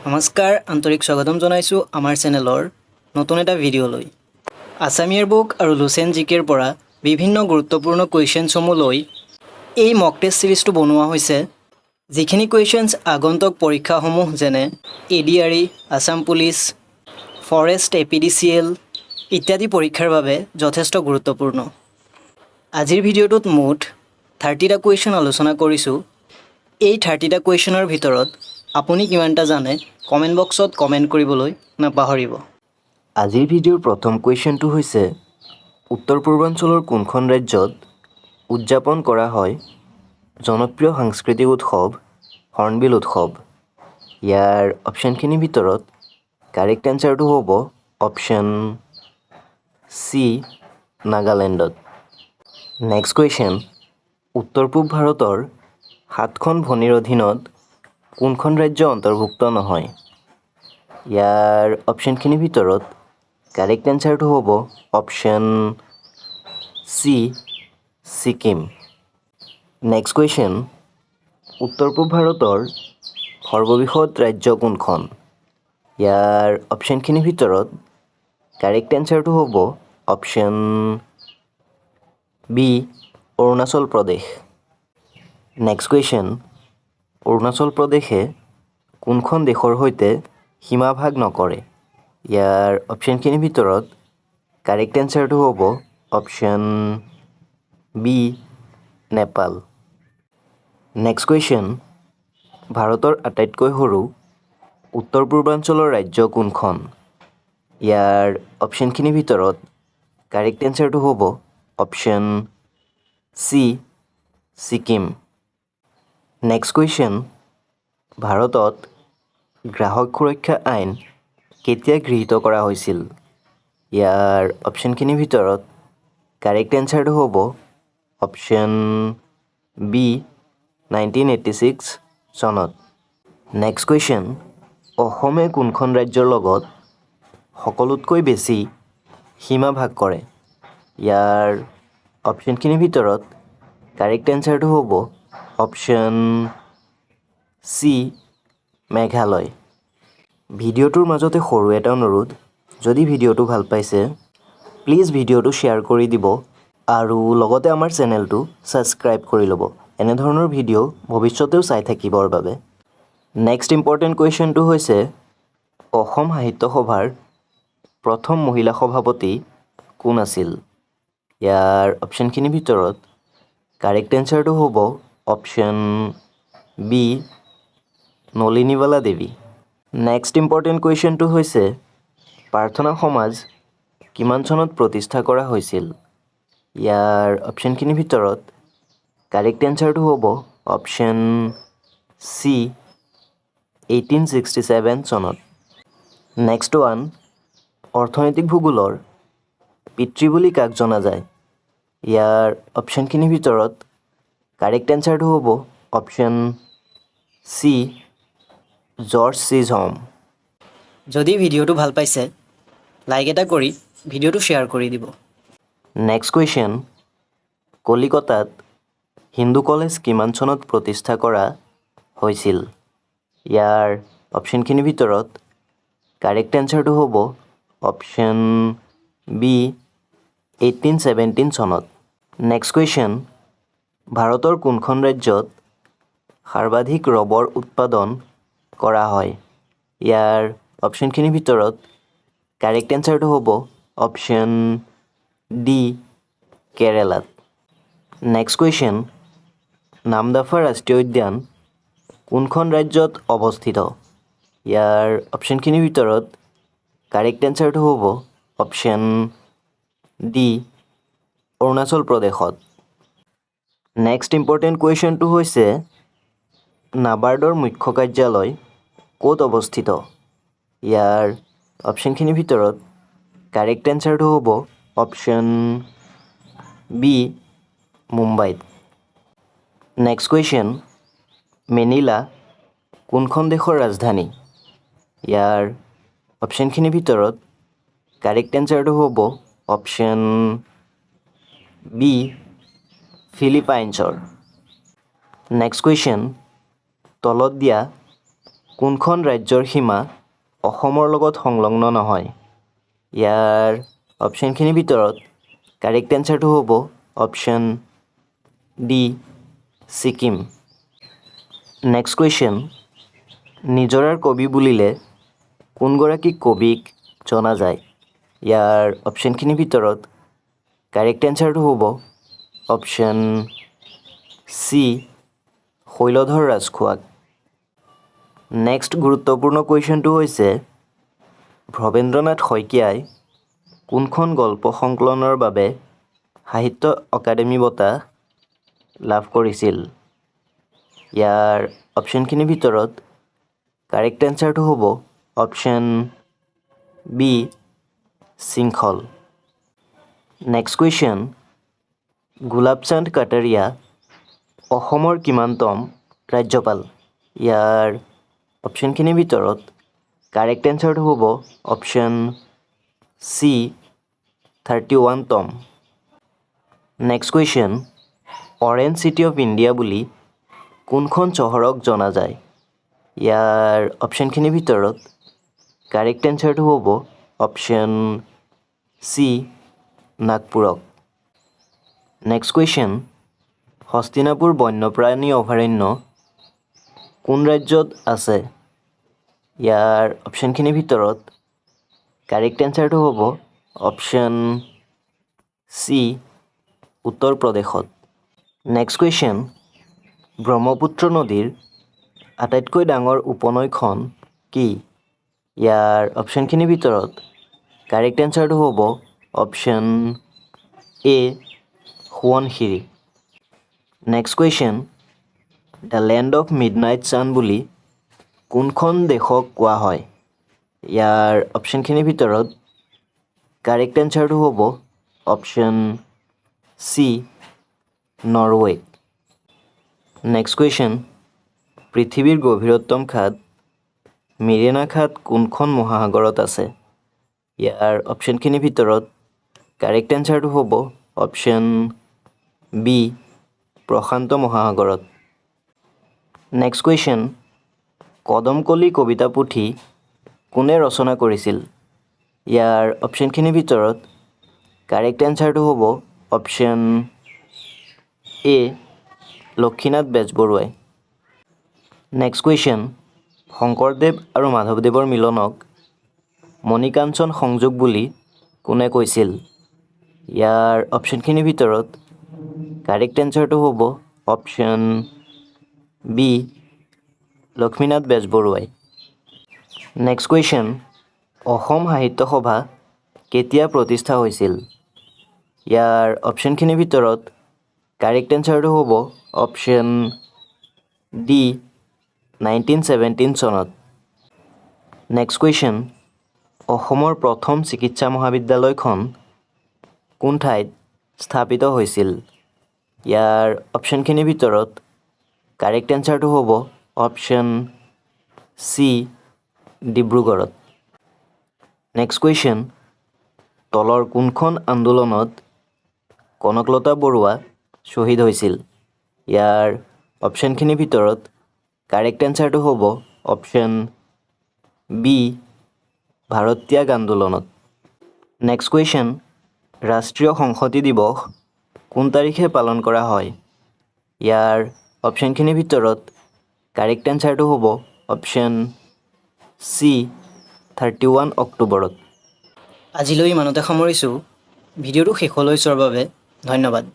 নমস্কাৰ আন্তৰিক স্বাগতম জনাইছোঁ আমাৰ চেনেলৰ নতুন এটা ভিডিঅ'লৈ। আছাম ইয়েৰ বুক আৰু লুচেণ্ট জিকেৰ পৰা বিভিন্ন গুৰুত্বপূৰ্ণ কুৱেশ্যনসমূহ লৈ এই মক টেষ্ট চিৰিজটো বনোৱা হৈছে। যিখিনি কুৱেশ্যনছ আগন্তুক পৰীক্ষাসমূহ যেনে ADRE, Assam police, forest APDCL ইত্যাদি পৰীক্ষাৰ বাবে যথেষ্ট গুৰুত্বপূৰ্ণ। আজিৰ ভিডিঅ'টোত মুঠ 30টা কুৱেশ্যন আলোচনা কৰিছোঁ। এই 30টা কুৱেশ্যনৰ ভিতৰত আপুনি কিমানটা জানে কমেণ্ট বক্সত কমেণ্ট কৰিবলৈ নাপাহৰিব। আজিৰ ভিডিঅ'ৰ প্ৰথম কুৱেশ্যনটো হৈছে উত্তৰ পূৰ্বাঞ্চলৰ কোনখন ৰাজ্যত উদযাপন কৰা হয় জনপ্ৰিয় সাংস্কৃতিক উৎসৱ হৰ্ণবিল উৎসৱ। ইয়াৰ অপশ্যনখিনিৰ ভিতৰত কাৰেক্ট এনচাৰটো হ'ব অপশ্যন চি নাগালেণ্ডত। নেক্সট কুৱেশ্যন, উত্তৰ পূব ভাৰতৰ 7খন ভনীৰ অধীনত কোনখন ৰাজ্য অন্তৰ্ভুক্ত নহয়। ইয়াৰ অপশ্যনখিনিৰ ভিতৰত কাৰেক্ট এনচাৰটো হ'ব option C Sikkim. Next question, উত্তৰ পূব ভাৰতৰ সৰ্ববৃহৎ ৰাজ্য কোনখন। ইয়াৰ অপশ্যনখিনিৰ ভিতৰত কাৰেক্ট এনচাৰটো হ'ব option B Arunachal Pradesh. Next question, Arunachal প্ৰদেশে কোনখন দেশৰ সৈতে সীমা ভাগ নকৰে। ইয়াৰ অপশ্যনখিনিৰ ভিতৰত কাৰেক্ট এনচাৰটো হ'ব option B Nepal. Next question, ভাৰতৰ আটাইতকৈ সৰু উত্তৰ পূৰ্বাঞ্চলৰ ৰাজ্য কোনখন। ইয়াৰ অপশ্যনখিনিৰ ভিতৰত কাৰেক্ট এনচাৰটো হ'ব option C Sikkim. Next question, ভাৰতত গ্ৰাহক সুৰক্ষা আইন কেতিয়া গৃহীত কৰা হৈছিল। ইয়াৰ অপশ্যনখিনিৰ ভিতৰত কাৰেক্ট এনচাৰটো হ'ব অপশ্যন বি 1986 চনত। নেক্সট কুৱেশ্যন, অসমে কোনখন ৰাজ্যৰ লগত সকলোতকৈ বেছি সীমা ভাগ কৰে। ইয়াৰ অপশ্যনখিনিৰ ভিতৰত কাৰেক্ট এনচাৰটো হ'ব অপশ্যন চি মেঘালয়। ভিডিঅ'টোৰ মাজতে সৰু এটা অনুৰোধ, যদি ভিডিঅ'টো ভাল পাইছে প্লিজ ভিডিঅ'টো শ্বেয়াৰ কৰি দিব আৰু লগতে আমাৰ চেনেলটো ছাবস্ক্ৰাইব কৰি ল'ব এনেধৰণৰ ভিডিঅ' ভৱিষ্যতেও চাই থাকিবৰ বাবে। নেক্সট ইম্পৰ্টেণ্ট কুৱেশ্যনটো হৈছে অসম সাহিত্য সভাৰ প্ৰথম মহিলা সভাপতি কোন আছিল। ইয়াৰ অপশ্যনখিনিৰ ভিতৰত কাৰেক্ট এনচাৰটো হ'ব option B Nalinibala Devi. Next important কুৱেশ্যনটো হৈছে প্ৰাৰ্থনা সমাজ কিমান চনত প্ৰতিষ্ঠা কৰা হৈছিল। ইয়াৰ অপশ্যনখিনিৰ ভিতৰত কাৰেক্ট এনচাৰটো হ'ব অপশ্যন চি 1867 চনত। নেক্সট ওৱান, অৰ্থনৈতিক ভূগোলৰ পিতৃ বুলি কাক জনা যায়। ইয়াৰ অপশ্যনখিনিৰ ভিতৰত কাৰেক্ট এনচাৰটো হ'ব অপশ্যন চি জৰ্জ চিজহম। যদি ভিডিঅ'টো ভাল পাইছে লাইক এটা কৰি ভিডিঅ'টো শ্বেয়াৰ কৰি দিব। নেক্সট কুৱেশ্যন, কলিকতাত হিন্দু কলেজ কিমান চনত প্ৰতিষ্ঠা কৰা হৈছিল। ইয়াৰ অপশ্যনখিনিৰ ভিতৰত কাৰেক্ট এনচাৰটো হ'ব অপশ্যন বি 1817 চনত। নেক্সট কুৱেশ্যন, ভাৰতৰ কোনখন ৰাজ্যত সৰ্বাধিক ৰবৰ উৎপাদন কৰা হয়। ইয়াৰ অপশ্যনখিনিৰ ভিতৰত কাৰেক্ট এনচাৰটো হ'ব অপশ্যন ডি কেৰেলাত। নেক্সট কুৱেশ্যন, নামদাফা ৰাষ্ট্ৰীয় উদ্যান কোনখন ৰাজ্যত অৱস্থিত। ইয়াৰ অপশ্যনখিনিৰ ভিতৰত কাৰেক্ট এনচাৰটো হ'ব অপশ্যন ডি অৰুণাচল প্ৰদেশত। নেক্সট ইম্পৰ্টেণ্ট কুৱেশ্যনটো হৈছে নাবাৰ্ডৰ মুখ্য কাৰ্যালয় ক'ত অৱস্থিত। ইয়াৰ অপশ্যনখিনিৰ ভিতৰত কাৰেক্ট এনচাৰটো হ'ব অপশ্যন বি মুম্বাইত। নেক্সট কুৱেশ্যন, মেনিলা কোনখন দেশৰ ৰাজধানী। ইয়াৰ অপশ্যনখিনিৰ ভিতৰত কাৰেক্ট এনচাৰটো হ'ব অপশ্যন বি ফিলিপাইনছৰ। নেক্সট কুৱেশ্যন, তলত দিয়া কোনখন ৰাজ্যৰ সীমা অসমৰ লগত সংলগ্ন নহয়? ইয়াৰ অপশ্যনখিনিৰ ভিতৰত কাৰেক্ট এনচাৰটো হ'ব option D Sikkim. Next question, নিজৰাৰ কবি বুলিলে কোনগৰাকী কবিক জনা যায়? ইয়াৰ অপশ্যনখিনিৰ ভিতৰত কাৰেক্ট এনচাৰটো হ'ব অপশ্যন চি শৈলধৰ ৰাজখোৱাক। নেক্সট গুৰুত্বপূৰ্ণ কুৱেশ্যনটো হৈছে ভৱেন্দ্ৰনাথ শইকীয়াই কোনখন গল্প সংকলনৰ বাবে সাহিত্য অকাডেমী বঁটা লাভ কৰিছিল? ইয়াৰ অপশ্যনখিনিৰ ভিতৰত কাৰেক্ট এনচাৰটো হ'ব অপশ্যন বি শৃংখল। নেক্সট কুৱেশ্যন, গোলাপচান্দ কাটাৰিয়া অসমৰ কিমানতম ৰাজ্যপাল? ইয়াৰ অপশ্যনখিনিৰ ভিতৰত কাৰেক্ট এনচাৰটো হ'ব অপশ্যন চি 31তম। Next question, orange city of India বুলি কোনখন চহৰক জনা যায়? ইয়াৰ অপশ্যনখিনিৰ ভিতৰত কাৰেক্ট এনচাৰটো হ'ব অপশ্যন চি নাগপুৰক। নেক্সট কুৱেশ্যন, হস্তিনাপুৰ বন্যপ্ৰাণী অভয়াৰণ্য কোন ৰাজ্যত আছে? ইয়াৰ অপশ্যনখিনিৰ ভিতৰত কাৰেক্ট এনচাৰটো হ'ব অপশ্যন চি উত্তৰ প্ৰদেশত। নেক্সট কুৱেশ্যন, ব্ৰহ্মপুত্ৰ নদীৰ আটাইতকৈ ডাঙৰ উপনৈখন কি? ইয়াৰ অপশ্যনখিনিৰ ভিতৰত কাৰেক্ট এনচাৰটো হ'ব option A Subansiri. Next question, the land of midnight sun বুলি কোনখন দেশক কোৱা হয়? ইয়াৰ অপশ্যনখিনিৰ ভিতৰত কাৰেক্ট এনচাৰটো হ'ব option C Norway. Next question, পৃথিৱীৰ গভীৰতম খাদ মেৰিনা খাদ কোনখন মহাসাগৰত আছে? ইয়াৰ অপশ্যনখিনিৰ ভিতৰত কাৰেক্ট এনচাৰটো হ'ব অপশ্যন বি প্ৰশান্ত মহাসাগৰত। নেক্সট কুৱেশ্যন, কদমকলি কবিতা পুথি কোনে ৰচনা কৰিছিল? ইয়াৰ অপশ্যনখিনিৰ ভিতৰত কাৰেক্ট এনচাৰটো হ'ব অপশ্যন এ লক্ষীনাথ বেজবৰুৱাই। নেক্সট কুৱেশ্যন, শংকৰদেৱ আৰু মাধৱদেৱৰ মিলনক মণিকাঞ্চন সংযোগ বুলি কোনে কৈছিল? ইয়াৰ অপশ্যনখিনিৰ ভিতৰত কাৰেক্ট এনচাৰটো হ'ব অপশ্যন বি লক্ষ্মীনাথ বেজবৰুৱাই। নেক্সট কুৱেশ্যন, অসম সাহিত্য সভা কেতিয়া প্ৰতিষ্ঠা হৈছিল? ইয়াৰ অপশ্যনখিনিৰ ভিতৰত কাৰেক্ট এনচাৰটো হ'ব অপশ্যন ডি 1917 চনত। নেক্সট কুৱেশ্যন, অসমৰ প্ৰথম চিকিৎসা মহাবিদ্যালয়খন কোন ঠাইত স্থাপিত হৈছিল? ইয়াৰ অপশ্যনখিনিৰ ভিতৰত কাৰেক্ট এনচাৰটো হ'ব অপশ্যন চি ডিব্ৰুগড়ত। নেক্সট কুৱেশ্যন, তলৰ কোনখন আন্দোলনত কনকলতা বৰুৱা শ্বহীদ হৈছিল? ইয়াৰ অপশ্যনখিনিৰ ভিতৰত কাৰেক্ট এনচাৰটো হ'ব অপশ্যন বি ভাৰত ত্যাগ আন্দোলনত। নেক্সট কুৱেশ্যন, ৰাষ্ট্ৰীয় সংহতি দিৱস কোন তাৰিখে পালন কৰা হয়? ইয়াৰ অপশ্যনখিনিৰ ভিতৰত কাৰেক্ট এনচাৰটো হ'ব অপশ্যন চি 31 অক্টোবৰত। আজিলৈ ইমানতে সামৰিছোঁ। ভিডিঅ'টো শেষলৈ চোৱাৰ বাবে ধন্যবাদ।